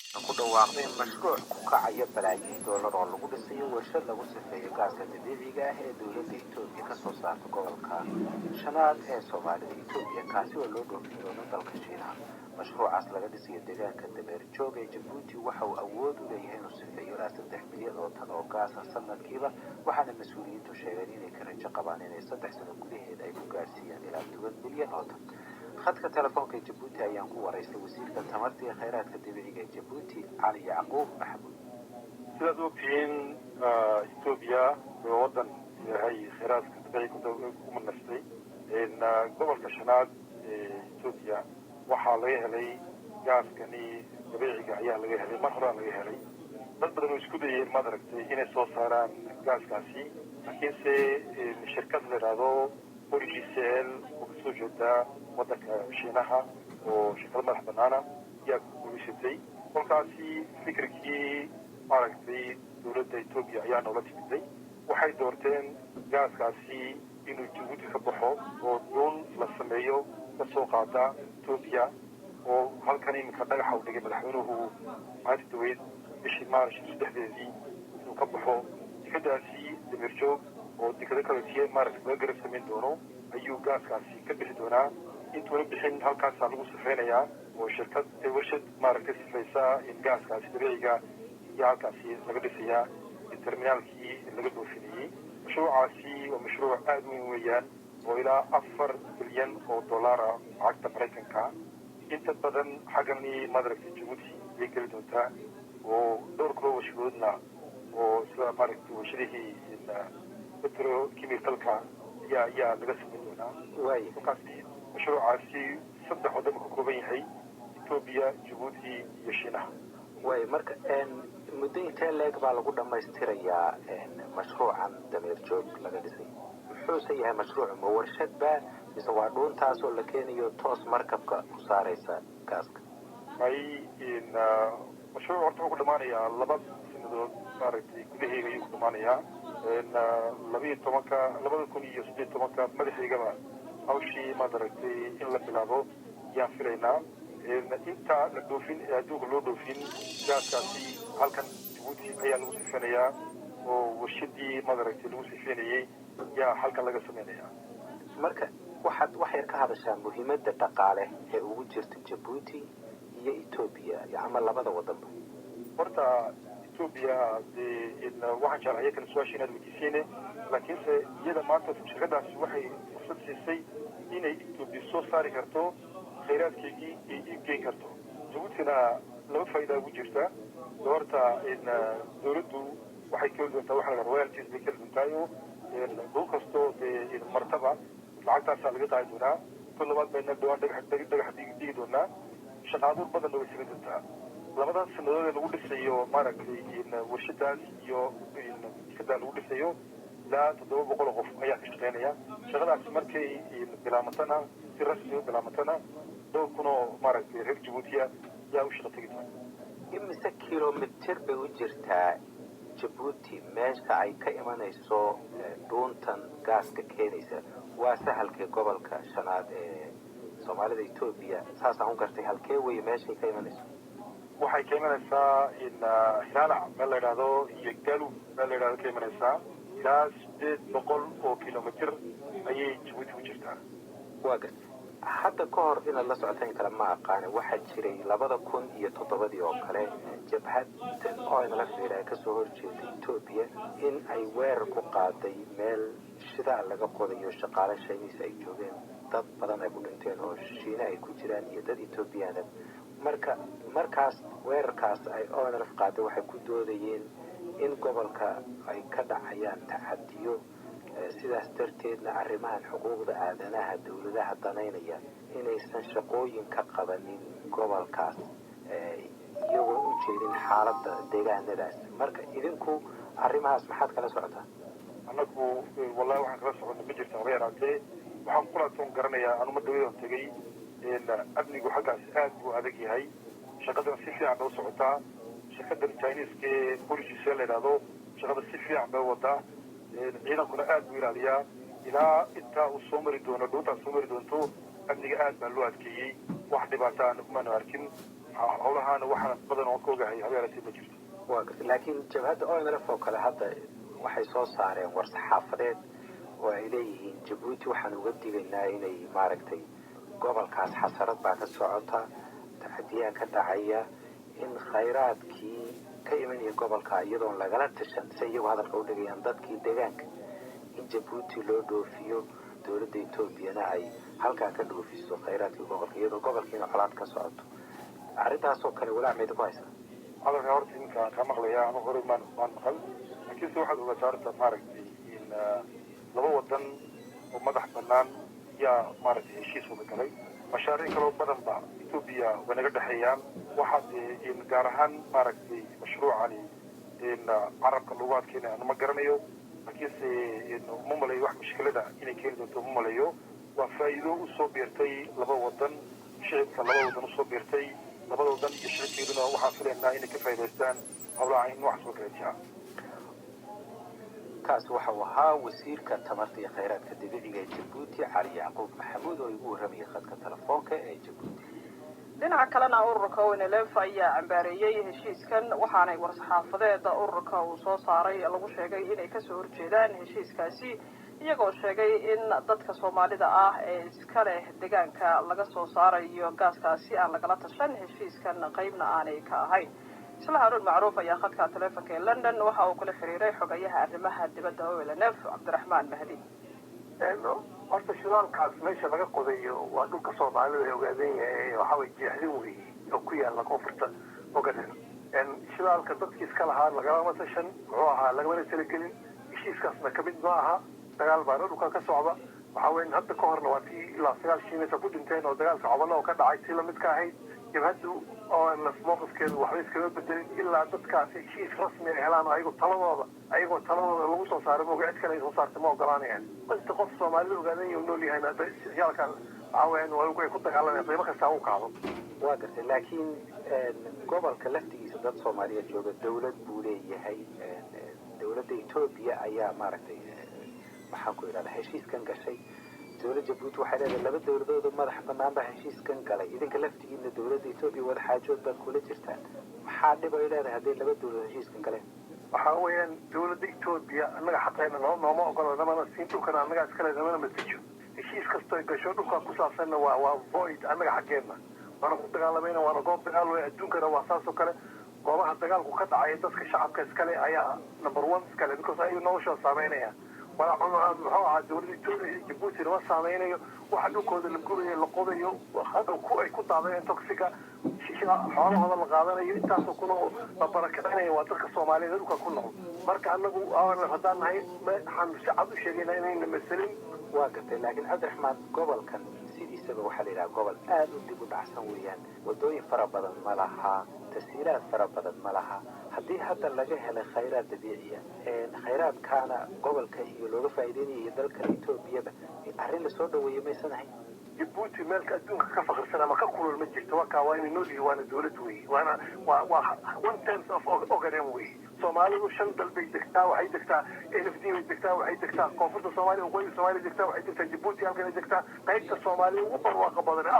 ku dhawaaqday mashruuc ku kacaya balaayiin doolar oo lagu dhisayo warshad lagu sifeeyo gaaska dabiiciga ah ee dowladda Itoobiya ka soo saarta gobolka shanaad ee Soomaalida Itoobiya kaasi oo loo dhoofin doono dalka Shiinaha. Mashruucaas laga dhisayo deegaanka Dameerjoog ee Jabuuti waxa uu awood u leeyahay inuu sifeeyo ilaa 3 milyan oo tan oo gaas ah sanadkiiba, waxaana mas'uuliyiintu sheegeen inay ka rajo qabaan inay 3 sano gudaheed ay ku gaarsiiyaan ilaa 10 milyan oo tan. khadka telefoonka ee Jabuuti ayaan ku waraystay wasiirka tamarta iyo kheyraadka dabiiciga ee Jabuuti Cali Yacquub Maxamuud. sidaad ogtihiin Itoobiya waa wadan yahay kheyraadka dabiiciga ku manaystay gobolka shanaad ee Itoobiya waxaa laga helay gaaskani dabiiciga ayaa laga helay mar hore laga helay dad badan oo isku dayeen maad aragtay inay soo saaraan gaaskaasi laakiinse shirkad la yidhaahdo OGCL oo kasoo jeeda wadanka Shiinaha oo shirkad madax banaana ayaa ku guulaysatay kolkaasi fikirkii maaragtay dowladda Itoobiya ayaa noola timiday waxay doorteen gaaskaasi inuu Jabuuti ka baxo oo doon la sameeyo kasoo qaada Itoobiya oo halkan iminka dhagaxa u dhigay madaxweynuhu maalinta daweyd bishii Maarch 3 inuu ka baxo tikadaasi Dameerjoog oo tikada kale maaragtay laga garab samayn doono ayuu gaaskaasi ka bixi doonaa intuuna bixin halkaasaa lagu sifeynayaa oo shirkad warshad maaragtay sifeysa in gaaskaasi dabiiciga iyo halkaasi laga dhisayaa terminaalkii laga dhoofinayey mashruucaasi waa mashruuc aad u weyn weeyaan oo ilaa 4 bilyan oo dollar ah lacagta Maraykanka inta badan xaggani madaragtay Jabuuti ay geli doontaa oo dhowr kilo warshadoodna oo isla maaragtay warshadihii petrochemicalka ayaa laga samayn doonaa kolkaasi mashruucaasi 3 waddan ka kooban yahay Itoobiya, Jabuuti iyo Shiinaha. marka muddo intee leeg baa lagu dhammaystirayaa mashruucan Dameerjoog laga dhisay? muxuuse yahay mashruuc ma warshad baa mise waa dhuuntaas oo la keenayo toos markabka ku saaraysa gaaska? mashruuc horta wuxuu ku dhamaanayaa 2 sanadood maaragtay gudaheega ayuu ku dhamaanayaa 2018 madaxeygaba hawshii maaragtay in la bilaabo yaan filaynaa inta la dhoofin adduunka loo dhoofin gaaskaasi halkan Jabuuti ayaa lagu sifeynayaa oo warshadii maaragtay lagu sifeynayay yaa halkan laga sameynayaa. marka waxaad wax yar ka hadashaa muhiimadda dhaqaale ee ugu jirta Jabuuti iyo Itoobiya ama labada wadanba. horta Itoobiya waxaan jeclahay kala su'aasha inaad weydiiseen laakiinse iyada maanta shirkadaasi waxay fursad siisay inay Itoobiya soo saari karto kheyraadkeedii ay iibgeyn karto. Jabuutina 2 faa'iido ugu jirta. horta dowladdu waxay ka doontaa waxa la royalties bay ka doontaa dhul kastoo martaba lacagtaasaa laga qaadi doonaa. tan labaad bayna dhawaan dhagax dhigi doonaa. shaqaado badan oo samayn doontaa. 2 sanadood ee lagu dhisayo maaragtay warshadaas iyo tikada lagu dhisayo ilaa 700 qof ayaa ka shaqeynaya. shaqadaasi markay bilaamatana si rasmi u bilaamatana 2,000 oo maaragtay reer Jabuuti yaa u shaqo tagi doona. imise kilomitir bay u jirtaa Jabuuti meesha ay ka imanayso dhuuntan gaaska keenaysa? waa sahalkee gobolka shanaad ee Soomaalida Itoobiya saasaan u gartay halkee weeye meeshay ka imanayso? waxay ka imanaysaa Hilaalac meel la yidhaahdo iyo Galub meel la yidhaahdo ka imanaysaa ilaa 800 oo kilomitir ayay Jabuuti u jirtaa. waa gartay hadda ka hor inaad la socoteen kale ma aqaan waxaa jiray 2007 oo kale jabhad oo in la fiiray ka soo horjeeday Itoobiya in ay weerar ku qaaday meel shidaal laga qodayo shaqaale Shiineys ay joogeen dad badan ay ku dhinteen oo Shiina ay ku jiraan iyo dad Itoobiyaan markaas weerarkaas ay ONLF qaaday waxay ku doodayeen in gobolka ay ka dhacayaan tacadiyo sidaas darteedna arrimahan xuquuqda aadanaha dawladaha danaynaya inaysan shaqooyin ka qabanin gobolkaas iyagoo u jeedin xaaladda deegaanadaas. marka idinku arrimahaas maxaad kala socotaa? anagu wallahi waxaan kala soconnay ma jirta haba yaraatee waxaan kulaatoon garanayaa anuma dawladan tegay amnigu xaggaas aad buu adag yahay. shaqadana si fiican bay u socotaa. shirkadan Chinese ee OGCL la yidhaahdo shaqada si fiican bay wadaa. ciidankuna aad buu ilaaliyaa ilaa intaa uu soo mari doono dhuuntaa soo mari doonto amniga aad baa loo adkeeyey wax dhibaato aan kuma arkin howlahaana waxaan badan oo ka ogahay habeeratii ma jirto. waa gartay laakiin jabhadda ONLF oo kale hadda waxay soo saareen war-saxaafadeed oo ay leeyihiin Jabuuti waxaan uga digaynaa inay maaragtay gobolkaas xasarad baa ka socota taxadiyaa ka dhacaya in khayraadkii ka imanaya gobolka iyadoon lagala tashan si iyagu hadalka u dhigayaan dadkii deegaanka in Jabuuti loo dhoofiyo dowladda Etoobiyana ay halkaa ka dhoofiso khayraadkii gobolka iyadoo gobolkiina colaad ka socoto arrintaasoo kale walaac meyd ku haysaa hadalka horta inkaan ka maqlaya anu hore maan maqal laakiinse waxaad ogaataa horta maaragtay in laba wadan oo madax banaan yaa maaragtay heshiis wada galay mashaariic kaloo badan ba Ethiopia way naga dhexeeyaan waxaad in gaar ahaan maaragtay mashruucani in carabka lugaadkeena aan ma garanayo laakiinse ma malayo wax mushkilada inay keeni doonto ma malayo waa faa'iido u soo beertay laba wadan shicibka laba wadan u soo beertay labada wadan iyo shicibkeeduna waxaan filaynaa inay ka faa'iidaystaan howlaha in wax soo kaleetiya kaas waxa uu ahaa wasiirka tamarta iyo khayraadka dabiiciga ee Jabuuti Cali Yacquub Maxamuud oo igu warramay khadka telefoonka ee Jabuuti dhinaca kalena ururka ONLF ayaa cambaareeyay heshiiskan waxaanay war-saxaafadeeda ururka uu soo saaray lagu sheegay inay kasoo horjeedaan heshiiskaasi iyagoo sheegay in dadka Soomaalida ah ee iska leh deegaanka laga soo saarayo gaaskaasi aan lagala tashan heshiiskan qaybna aanay ka ahayn isla Haroun Macruuf ayaa khadka telefoonka ee London waxa uu kula xiriiray xogayaha arrimaha dibadda ONLF Cabdiraxmaan Mahdi horta shidaalkaas meesha laga qodayo waa dhulka Soomaalida ee ogaadeen yahay waxa way jeexdin weeye oo ku yaala koonfurta ogaadeen shidaalka dadkii iska lahaa lagama tashan muxuu ahaa lagama talagelin heshiiskaasna kamid ma aha dagaal baa dhulka ka socda waxa weyn hadda ka horna waa tii ilaa 9 shiinaysa ku dhinteen oo dagaalka cobolo oo ka dhacay tii la mid ka ahayd jabhadu oo mowqifkeedu waxba iskaga bedelin ilaa dadkaasi heshiis rasmi ay helaan ayagoo taladooda lagu soo saaray mooga cid kale ay soo saartay ma ogolaanayaan inta qof Soomaalida ogaadeen uu nool yahayna shidaalkan aween way ku dagaalameen qiimo kasta uu kaado waa gartay laakiin gobolka laftigiisa dad Soomaaliyeed jooga dawlad buu leeyahay dawladda Ethiopia ayaa maaragtay waxaan ku yiraahdaa heshiiskan gashay dawladda Jabuuti waxay leedahay laba dawladood oo madax banaan baa heshiiskan galay idinka laftigiina dawladda Ethiopia wada xaajood baad kula jirtaan maxaa dhib ay leedahay haddii laba dawladood heshiiskan galeen waxa weeyaan dawladda Ethiopia annaga xaqeena nooma ogolo namana siin dhulkana annaga iskale namana masijo heshiis kasta ay gasho dhulka ku saabsanna waa void annaga xaqeena waana ku dagaalamayna waana goob dagaal weey adduunkana waa saasoo kale goobaha dagaalku ka dhacay dadka shacabka iskale ayaa number 1 iskale because ay nolosha saameynaya wala muxuu ahaa dawladda Ethiopia Jabuuti lama saameynayo waxa dhulkooda la gurayo la qodayo hadda ku ay ku daadeen toxiga xoolahooda la qaadanayo intaasoo kuna la barakacinayo waa dadka Soomaaliyeed dhulka ku nool marka anagu haddaan nahay waxaan si cad u sheegaynaa inayna masalin waa gartay laakiin Cabdiraxmaan gobolkan sidiisaba waxaa la yidhaha gobol aad u dib u dhacsan weeyaan wadooyin fara badan ma laha tasiilaad fara badan ma laha haddii hadda laga helay khayraad dabiici ah khayraadkaana gobolka iyo looga faa'iideynayo dalka Ethiopia arrin la soo dhaweeyay maysan ahayn Jabuuti meelka adduunka ka faqirsan ama ka kulul ma jirto waa inay nool yihiin waana dawlad weeye waa 1/10 of Ogaden weeye Soomaalidu 5 dal bay degtaa waxay degtaa NFD bay degtaa waxay degtaa koonfurta Soomaaliya waqooyiga Soomaaliya degtaa waxay degtaa Jabuuti halkan degtaa qaybta Soomaaliya ugu barwaaqo badan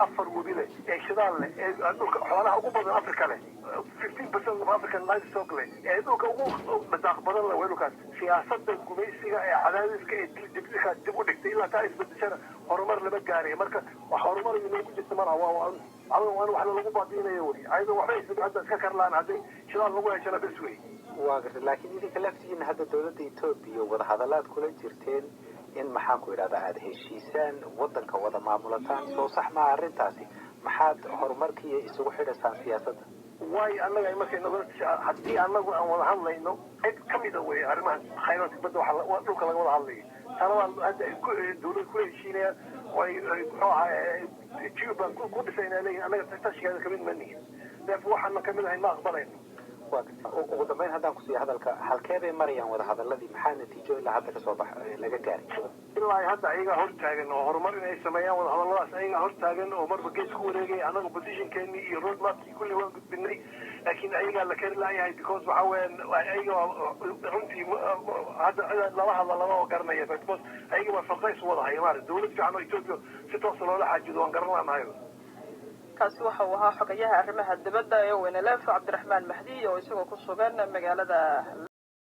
afar webile ee shidaal leh ee dhulka xoolaha ugu badan Afrika leh 15% of African livestock leh ee dhulka ugu badaq badan leh weelkaas siyaasadda gumaysiga ee cadaadiska ee dib u dhigtay ilaa taa isbedeshada horumar lama gaaray marka wax horumar inuu ku jirto mar waa wax lagu baadinayo way ayadoo waxay isku hadda iska karlaan haday shidaal lagu heshana bas way waa gartay laakiin idinka laftigiina hadda dawladda Ethiopia wada hadalaad kula jirteen in maxaan ku yiraahdaa aad heshiisaan wadanka wada maamulataan soo sax ma arrintaasi maxaad horumarkii isugu xidhaysaan siyaasadda way annaga markay noqoto haddii annagu aan wada hadlayno cid kamida way arrimaha khayraadka badda waxa dhulka laga wada hadlayo talaban hadda dawladda ku heshiinayaan way muxuu ahaa Cuba ku dhisayna leeyahay annaga tashigeeda kamid ma nihin def waxaan kamid ahay ma aqbalayno ugu dambeyn haddaan ku siiyo hadalka halkee bay marayaan wada hadaladii maxaa natiijo ilaa hadda kasoo laga gaaray ilaa hadda ayagaa hortaagan oo horumar inay sameeyaan wada hadaladaas ayagaa hortaagan oo marba gees ku wareegay anagu positionkeeni iyo road mapkii kulli waan gudbinay laakiin ayagaa la kari laayahay because waxa weeyaan ayaga runtii hadda laba hadal lama garanaya because ayaga waa farqays wada haya maaragtay dawlad fiican oo Ethiopia si toos loola xaajido waan garan laanahay kaasi waxa uu ahaa xogayaha arrimaha dibadda ee ONLF Cabdiraxmaan Mahdi oo isagoo ku sugan magaalada